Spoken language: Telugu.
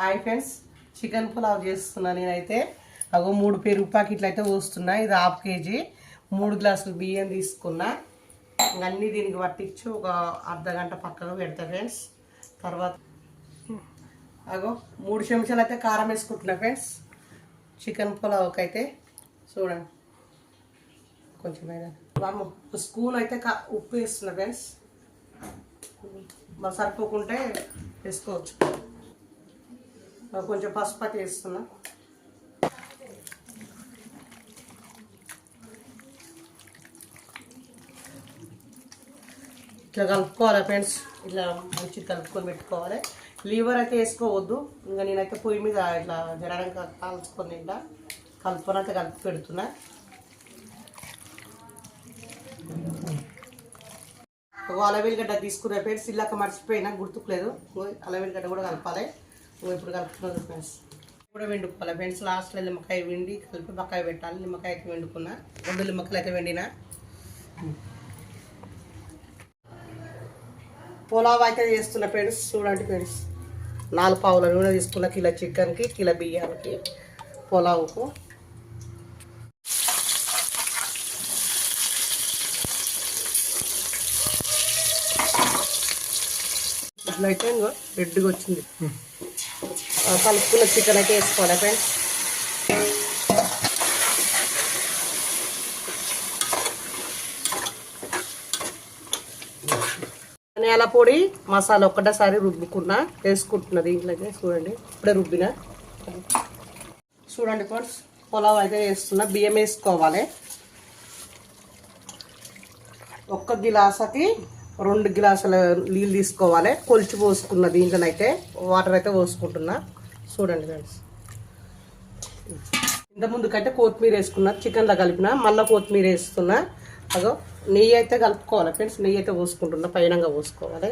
హాయ్ ఫ్రెండ్స్, చికెన్ పులావ్ చేస్తున్నా నేనైతే. అగో 3 పెరుగు ప్యాకెట్లు అయితే పోస్తున్నా. ఇది హాఫ్ కేజీ. 3 గ్లాసులు బియ్యం తీసుకున్నా. అన్నీ దీనికి పట్టించి ఒక అర్ధ గంట పక్కగా పెడతా ఫ్రెండ్స్. తర్వాత అగో 3 చెంచాలు అయితే కారం వేసుకుంటున్నా ఫ్రెండ్స్. చికెన్ పులావ్కి అయితే చూడండి, కొంచెం స్పూన్ అయితే ఉప్పు వేస్తున్నా ఫ్రెండ్స్. మరి సరిపోకుంటే వేసుకోవచ్చు. కొంచెం పసుపు వేస్తున్నా. ఇట్లా కలుపుకోవాలి ఫ్రెండ్స్. ఇట్లా మంచిగా కలుపుకొని పెట్టుకోవాలి. లీవర్ అయితే వేసుకోవద్దు. ఇంకా నేనైతే పొయ్యి మీద ఇట్లా జరగడానికి కాల్చుకొని ఇట్లా కలుపుకొని అయితే కలిపి పెడుతున్నా. ఒక అలవేలిగడ్డ తీసుకునే ఫ్రెండ్స్. ఇల్లాక మర్చిపోయినా, గుర్తుకులేదు. అలవేలిగడ్డ కూడా కలపాలి. ఇప్పుడు కలుపుతున్నాను ఫ్రెండ్స్. కూడా వండుకోవాలి ఫ్రెండ్స్. లాస్ట్లో నిమ్మకాయ వెండి కలిపి బకాయ పెట్టాలి. నిమ్మకాయ అయితే వండుకున్నా. 2 నిమ్మకాయలు అయితే వండినా. పులావ్ అయితే చేస్తున్నా ఫ్రెండ్స్. చూడండి ఫ్రెండ్స్, 4 పావుల నూనె తీసుకున్న. కిలో చికెన్కి, కిలో బియ్యానికి, పులావుకు. ఇట్లయితే ఇంకో రెడ్గా వచ్చింది. కలుపుకున్న చికెన్ అయితే వేసుకోవాలి ఫ్రెండ్స్. ధనియాల పొడి, మసాలా ఒక్కటేసారి రుబ్బుకున్నా, వేసుకుంటున్నా దీంట్లోకి. చూడండి, ఇప్పుడే రుబ్బిన. చూడండి ఫ్రెండ్స్, పులావ్ అయితే వేస్తున్నా. బియ్యం వేసుకోవాలి. 1 గిలాసకి 2 గ్లాసుల నీళ్ళు తీసుకోవాలి. కొలిచి పోసుకున్న దీంట్లోనైతే వాటర్ అయితే పోసుకుంటున్నా. చూడండి ఫ్రెండ్స్, ఇంతకుముందుకైతే కొత్తిమీర వేసుకున్నా. చికెన్లో కలిపిన, మళ్ళీ కొత్తిమీర వేస్తున్నా. అదో నెయ్యి అయితే కలుపుకోవాలి ఫ్రెండ్స్. నెయ్యి అయితే పోసుకుంటున్నా, పైనంగా పోసుకోవాలి.